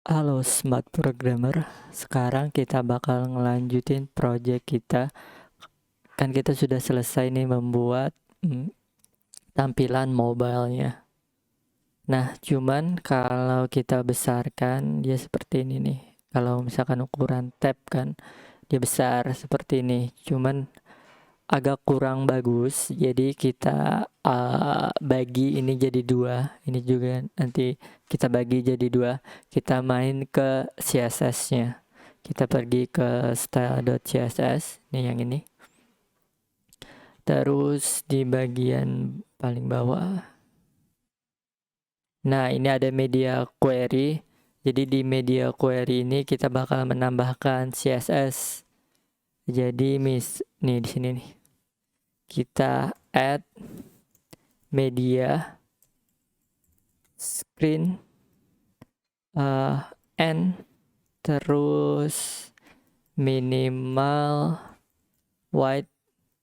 Halo Smart Programmer, sekarang kita bakal ngelanjutin project kita. Kan kita sudah selesai nih membuat tampilan mobile-nya. Nah, cuman kalau kita besarkan dia seperti ini nih. Kalau misalkan ukuran tab kan dia besar seperti ini. Cuman agak kurang bagus. Jadi kita bagi ini jadi dua. Ini juga nanti kita bagi jadi dua. Kita main ke CSS-nya. Kita pergi ke style.css. Nih yang ini. Terus di bagian paling bawah. Nah, ini ada media query. Jadi di media query ini kita bakal menambahkan CSS. Jadi nih di sini nih. Kita add media screen n terus minimal white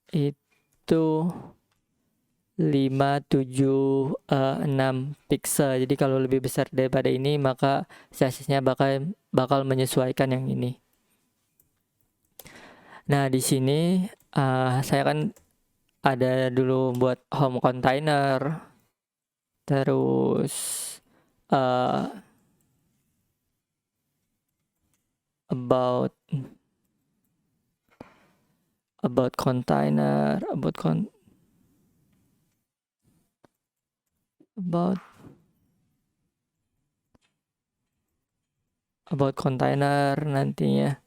itu 576 pixel. Jadi kalau lebih besar daripada ini maka CSS-nya bakal menyesuaikan yang ini. Nah, di sini saya kan ada dulu buat home container, terus about container, about container nantinya.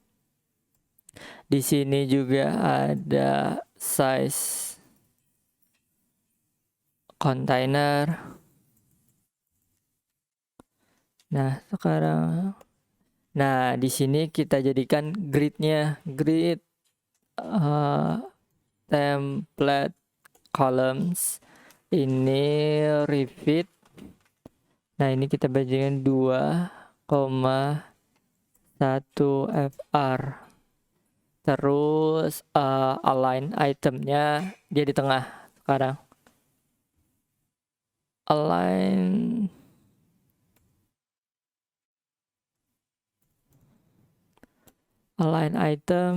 Di sini juga ada size container. Nah, sekarang di sini kita jadikan grid-nya, grid template columns. Ini repeat. Nah, ini kita bagikan 2,1 fr. Terus align itemnya dia di tengah sekarang. Align item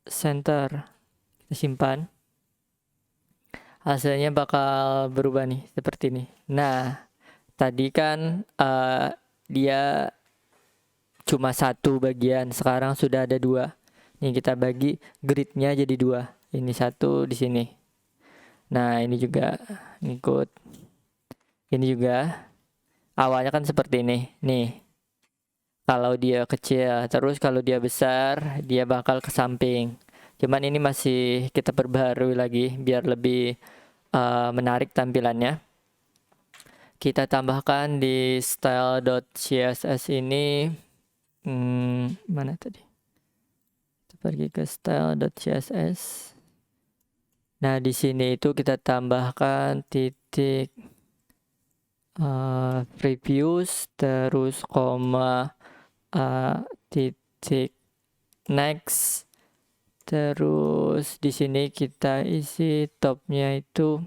center. Kita simpan. Hasilnya bakal berubah nih seperti ini. Nah, tadi kan dia cuma satu bagian, sekarang sudah ada dua. Nih kita bagi gridnya jadi dua. Ini satu di sini. Nah, ini juga ngikut. Ini juga awalnya kan seperti ini. Nih, kalau dia kecil, terus kalau dia besar, dia bakal ke samping. Cuman ini masih kita perbaharui lagi biar lebih menarik tampilannya. Kita tambahkan di style.css ini mana tadi? Kita pergi ke style.css. Nah, di sini itu kita tambahkan titik previews terus koma titik next. Terus di sini kita isi topnya itu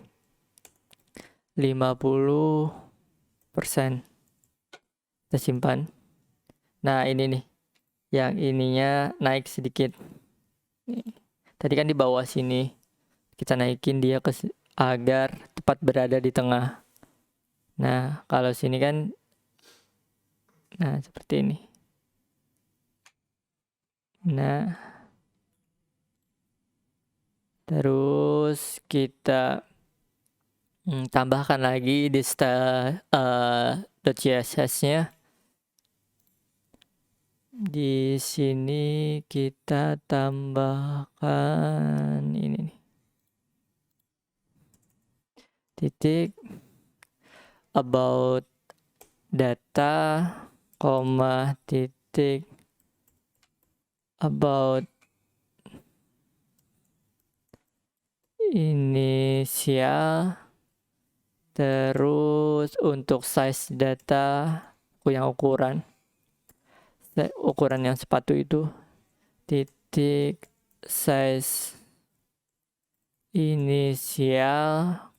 50%. Kita simpan. Nah, ini nih. Yang ininya naik sedikit. Tadi kan di bawah sini. Kita naikin dia agar tepat berada di tengah. Nah, kalau sini kan seperti ini. Nah, terus kita tambahkan lagi di style.css-nya. Di sini kita tambahkan ini nih. Titik about data, titik about inisial. Terus untuk size data yang ukuran yang sepatu itu titik size inisial,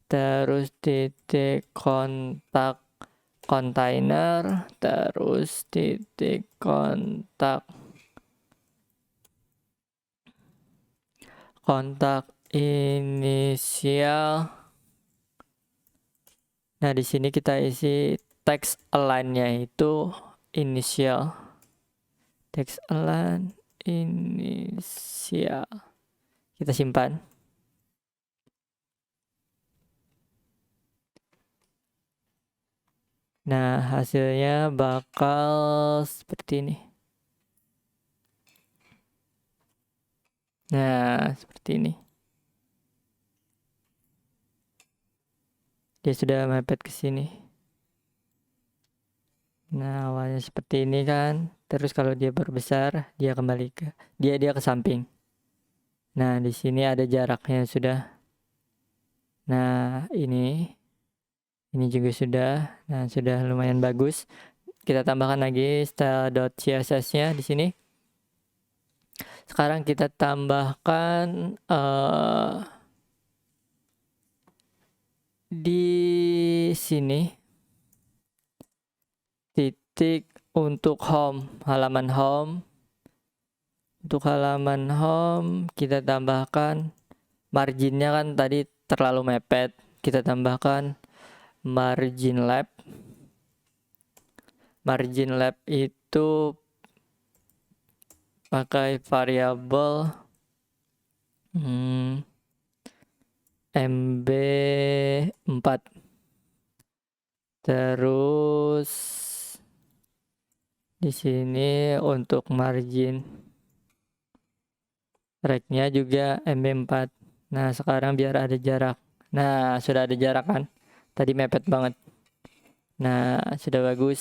terus titik kontak container, terus titik kontak inisial. Nah, di sini kita isi text align-nya itu inisial. Text align inisial. Kita simpan. Nah, hasilnya bakal seperti ini. Nah, seperti ini. Dia sudah mepet ke sini. Nah, awalnya seperti ini kan. Terus kalau dia berbesar, dia kembali ke dia ke samping. Nah, di sini ada jaraknya sudah. Nah, ini juga sudah. Nah, sudah lumayan bagus. Kita tambahkan lagi style.css-nya di sini. Sekarang kita tambahkan di sini titik untuk home, halaman home. Untuk halaman home kita tambahkan marginnya kan tadi terlalu mepet. Kita tambahkan margin left. Margin left itu pakai variabel MB4. Terus di sini untuk margin right-nya juga MB4. Nah, sekarang biar ada jarak. Nah, sudah ada jarak kan? Tadi mepet banget. Nah, sudah bagus.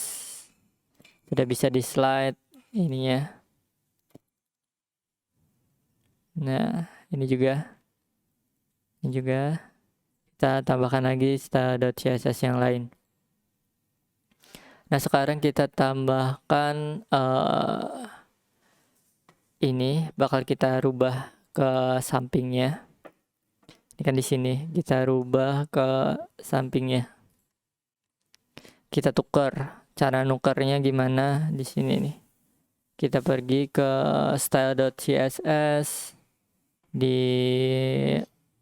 Sudah bisa di slide ininya. Nah, ini juga. Kita tambahkan lagi style.css yang lain. Nah, sekarang kita tambahkan ini bakal kita rubah ke sampingnya. Ini kan di sini kita rubah ke sampingnya. Kita tukar. Cara nukarnya gimana di sini nih? Kita pergi ke style.css. Di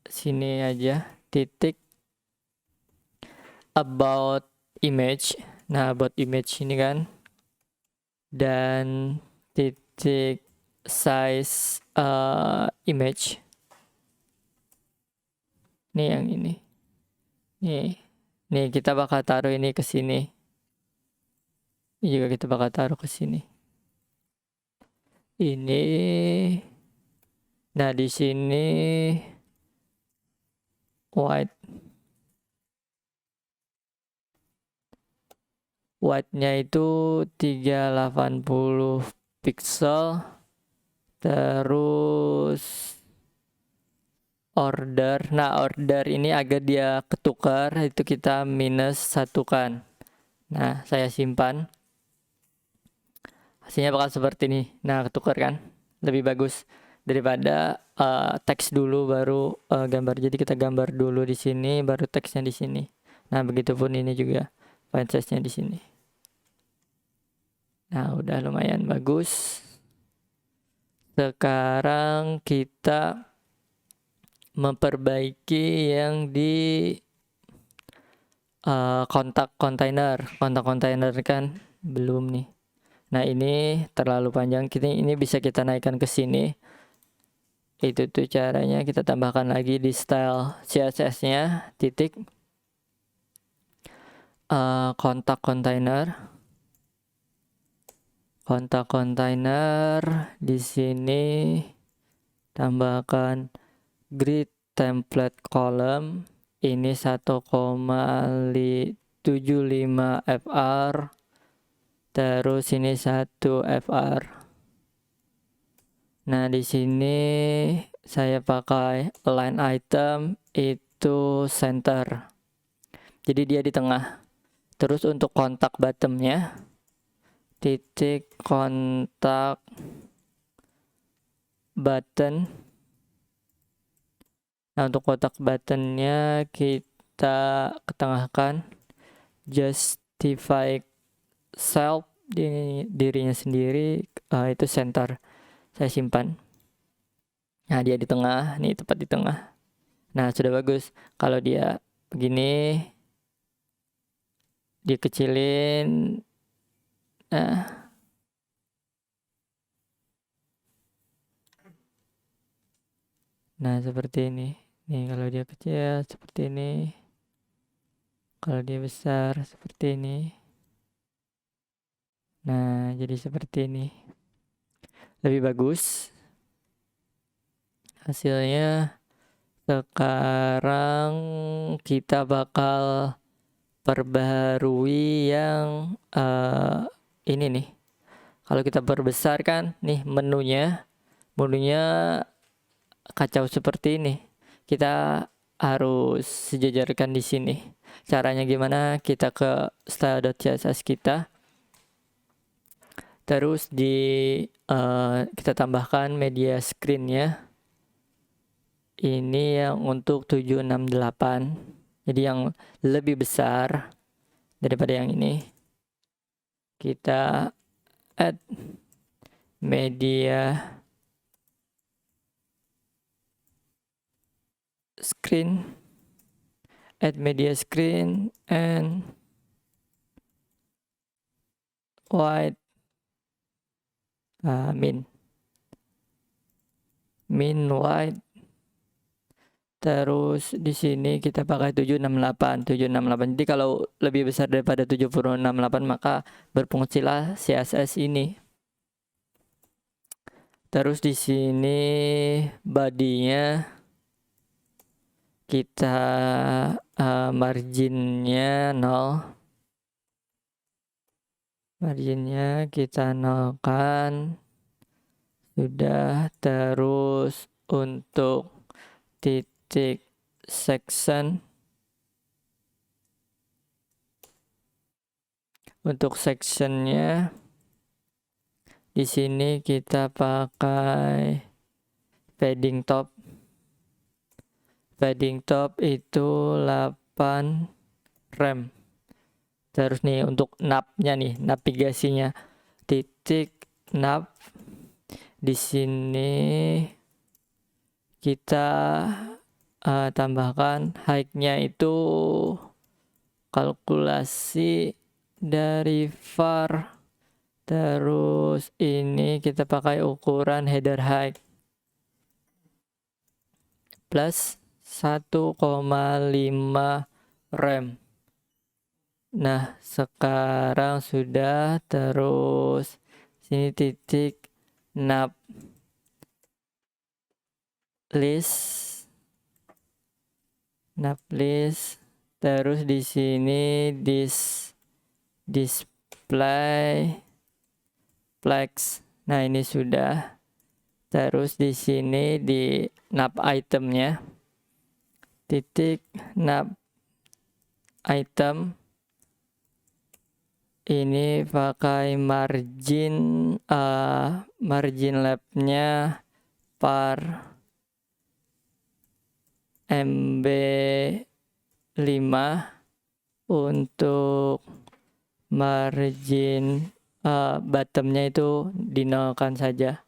sini aja titik about image. Nah, about image ini kan. Dan titik size image. Nih yang ini. Nih kita bakal taruh ini ke sini. Ini juga kita bakal taruh ke sini. Ini. Nah, di sini white-nya itu 380 pixel. Terus order. Nah, order ini agar dia ketukar itu kita minus satukan. Nah, saya simpan. Hasilnya bakal seperti ini. Nah, ketukar kan? Lebih bagus daripada teks dulu baru gambar. Jadi kita gambar dulu di sini baru teksnya di sini. Nah, begitupun ini juga font size-nya di sini. Nah, udah lumayan bagus. Sekarang kita memperbaiki yang di kontak kontainer kan belum nih. Nah, ini terlalu panjang. Ini bisa kita naikkan ke sini. Itu tuh caranya. Kita tambahkan lagi di style CSS-nya titik kontak kontainer di sini tambahkan grid template column ini 1,75 fr, terus ini 1 fr. Nah, di sini saya pakai line item itu center, jadi dia di tengah. Terus untuk kontak bottomnya titik kontak button. Nah, untuk kotak buttonnya kita ketengahkan just justify self, dirinya sendiri, itu center, saya simpan. Nah dia di tengah nih, tepat di tengah. Nah sudah bagus. Kalau dia begini dikecilin, nah seperti ini nih. Kalau dia kecil seperti ini, kalau dia besar seperti ini. Nah jadi seperti ini, lebih bagus hasilnya. Sekarang kita bakal perbaharui yang ini nih. Kalau kita perbesar kan nih menunya kacau seperti ini. Kita harus sejajarkan di sini. Caranya gimana? Kita ke style.css kita. Terus kita tambahkan media screen-nya. Ini yang untuk 768. Jadi yang lebih besar daripada yang ini. Kita add media screen, and wide, min wide. Terus di sini kita pakai 768. Jadi kalau lebih besar daripada 768 maka berfungsilah CSS ini. Terus di sini body-nya kita marginnya 0. Marginnya kita nolkan. Sudah. Terus untuk titik section, untuk sectionnya di sini kita pakai padding top. Padding top itu 8 rem. Terus nih untuk navnya nih, navigasinya titik nav. Di sini kita tambahkan height-nya itu kalkulasi dari var. Terus ini kita pakai ukuran header height plus 1,5 rem. Nah sekarang sudah. Terus sini titik nav list. Terus di sini display flex. Nah ini sudah. Terus di sini di nav itemnya titik nav item ini pakai margin left-nya par MB 5. Untuk margin bottom-nya itu dinolkan saja.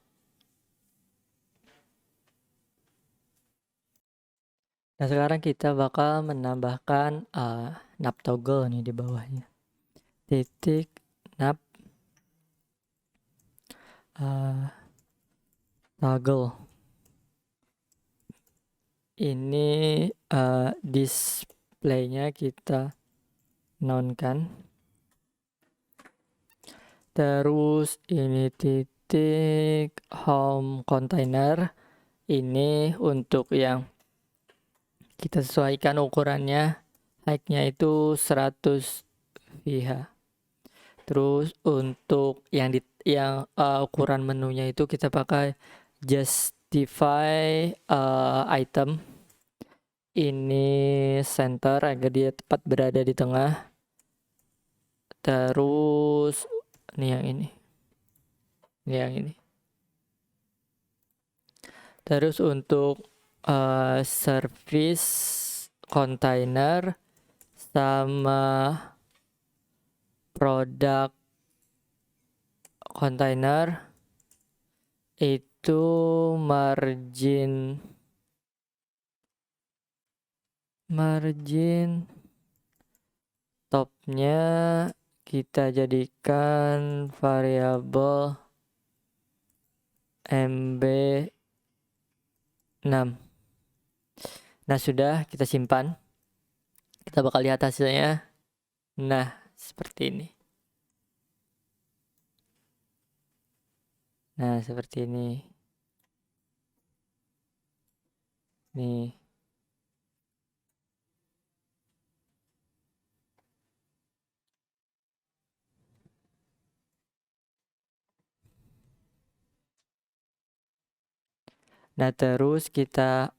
Nah sekarang kita bakal menambahkan nav toggle nih di bawahnya. Titik nav toggle. Ini displaynya kita nonkan. Terus ini titik home container. Ini untuk yang kita sesuaikan ukurannya. Height-nya itu 100 VH. Terus untuk yang ukuran menunya itu kita pakai justify item. Ini center agar dia tepat berada di tengah. Terus ini yang ini. Terus untuk service container sama produk container itu margin topnya kita jadikan variabel MB6. Nah, sudah kita simpan. Kita bakal lihat hasilnya. Nah, seperti ini. Nah, seperti ini. Nih. Nah, terus kita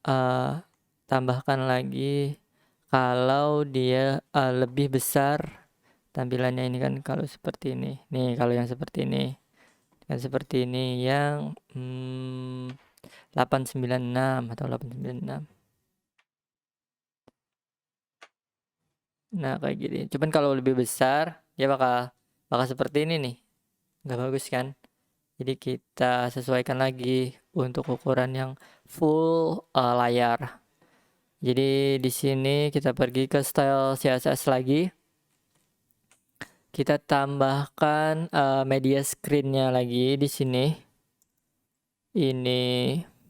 tambahkan lagi kalau dia lebih besar tampilannya ini kan kalau seperti ini. Nih, kalau yang seperti ini. Yang seperti ini yang 896 atau 896. Nah, kayak gini. Cuman kalau lebih besar ya bakal seperti ini nih. Nggak bagus kan? Jadi kita sesuaikan lagi untuk ukuran yang full layar. Jadi di sini kita pergi ke style CSS lagi. Kita tambahkan media screen-nya lagi di sini. Ini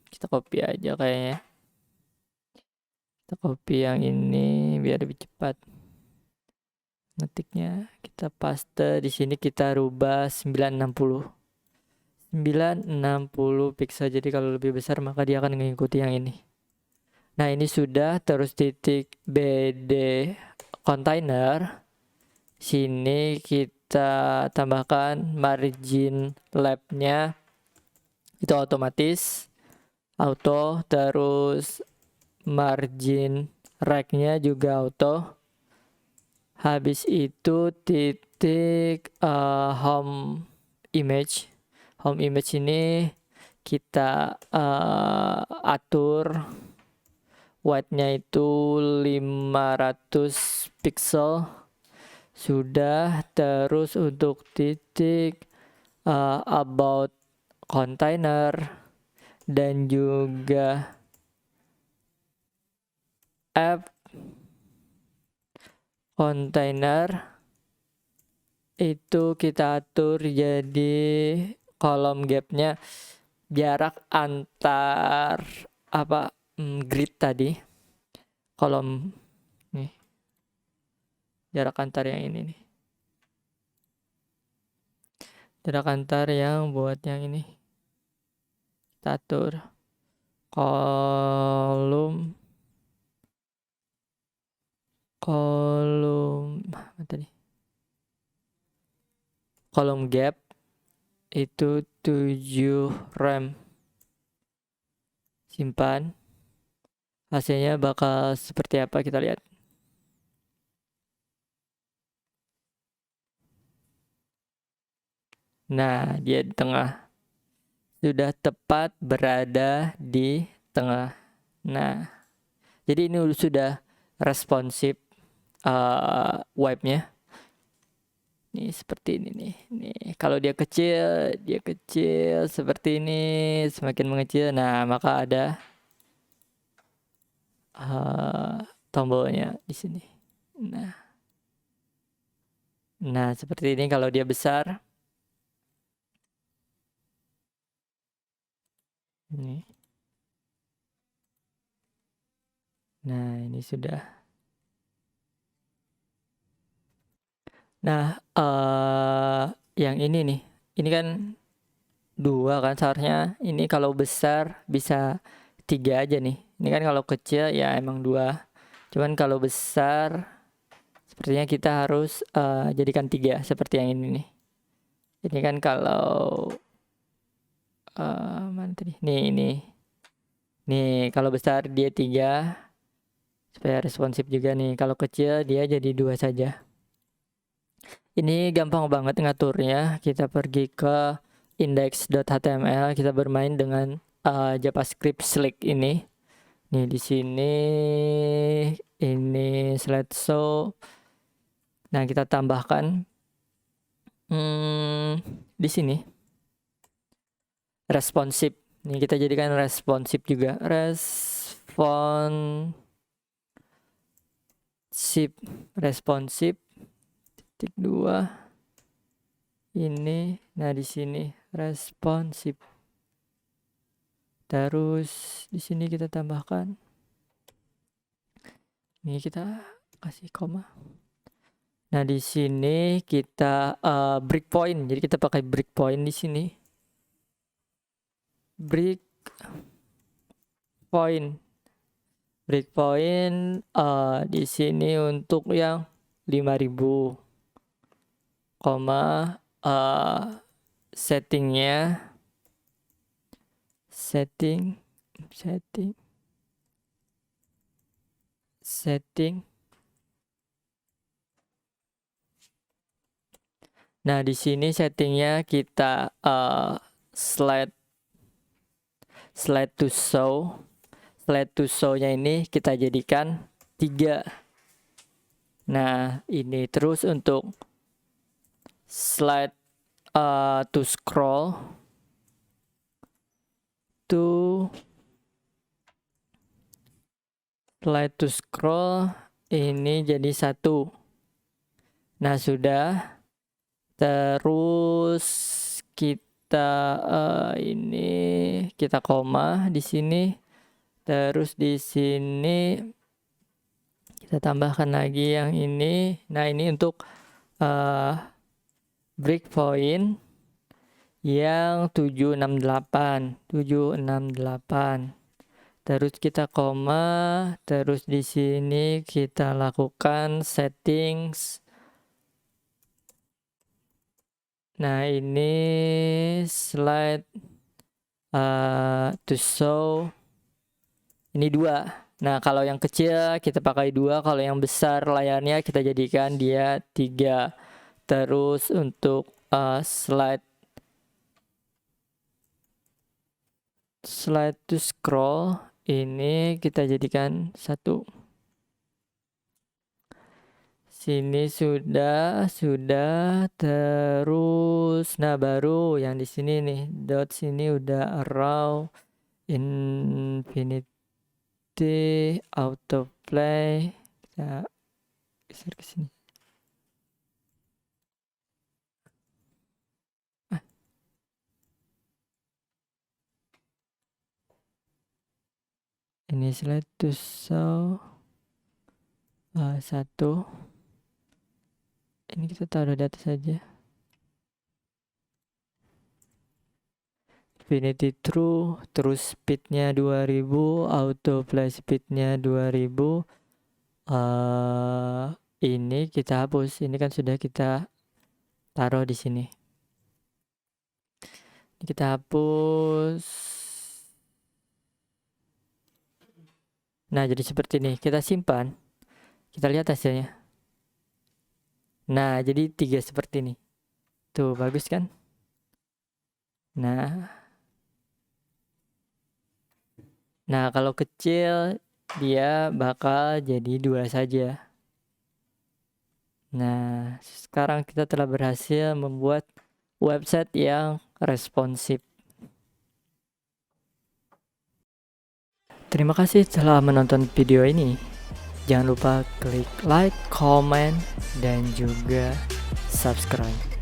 kita copy aja kayaknya. Kita copy yang ini biar lebih cepat. Ngetiknya kita paste di sini, kita rubah 960 pixel. Jadi kalau lebih besar maka dia akan mengikuti yang ini. Nah, ini sudah. Terus titik BD container. Sini kita tambahkan margin left-nya itu otomatis auto, terus margin right-nya juga auto. Habis itu titik home image ini kita atur width-nya itu 500 pixel. Sudah. Terus untuk titik about container dan juga app container itu kita atur jadi kolom gapnya jarak antar grid tadi, kolom nih, jarak antar yang ini nih, jarak antar yang buat yang ini kita atur kolom kolom gap itu 7 rem. Simpan. Hasilnya bakal seperti apa kita lihat. Nah, dia di tengah. Sudah tepat berada di tengah. Nah, jadi ini sudah responsif wipe-nya. Nih seperti ini nih. Nih, kalau dia kecil seperti ini, semakin mengecil. Nah, maka ada tombolnya di sini. Nah, seperti ini kalau dia besar. Ini. Nah, ini sudah. Nah, yang ini nih. Ini kan 2 kan seharusnya. Ini kalau besar bisa 3 aja nih. Ini kan kalau kecil ya emang 2. Cuman kalau besar sepertinya kita harus jadikan 3 seperti yang ini nih. Ini kan kalau mana tadi? Nih. Nih, kalau besar dia 3 supaya responsif juga nih. Kalau kecil dia jadi 2 saja. Ini gampang banget ngaturnya. Kita pergi ke index.html, kita bermain dengan JavaScript Slick ini. Nih di sini ini slideshow. Nah, kita tambahkan Di sini responsif. Ini kita jadikan responsif juga. Responsif titik 2 ini. Nah, di sini responsif. Terus di sini kita tambahkan. Ini kita kasih koma. Nah, di sini kita breakpoint. Jadi kita pakai breakpoint di sini. Breakpoint di sini untuk yang 5000, settingnya setting. Nah, di sini settingnya kita slide to show. Slide to show-nya ini kita jadikan 3. Nah, ini terus untuk slide to scroll ini jadi 1. Nah, sudah. Terus kita ini kita koma di sini. Terus di sini kita tambahkan lagi yang ini. Nah, ini untuk breakpoint yang 768. Terus kita koma, terus di sini kita lakukan settings. Nah, ini slide to show ini 2. Nah, kalau yang kecil kita pakai 2, kalau yang besar layarnya kita jadikan dia 3. Terus untuk slide to scroll ini kita jadikan 1. Sini sudah. Terus nah, baru yang di sini nih, dot sini udah arrow infinity autoplay. Kita geser ke sini. Ini slide to show 1. Ini kita taruh di atas saja. Infinity true, terus speednya 2000, autoplay speednya 2000. Ini kita hapus. Ini kan sudah kita taruh di sini. Ini kita hapus. Nah, jadi seperti ini. Kita simpan. Kita lihat hasilnya. Nah, jadi 3 seperti ini. Tuh, bagus kan? Nah, kalau kecil dia bakal jadi 2 saja. Nah, sekarang kita telah berhasil membuat website yang responsif. Terima kasih telah menonton video ini. Jangan lupa klik like, comment, dan juga subscribe.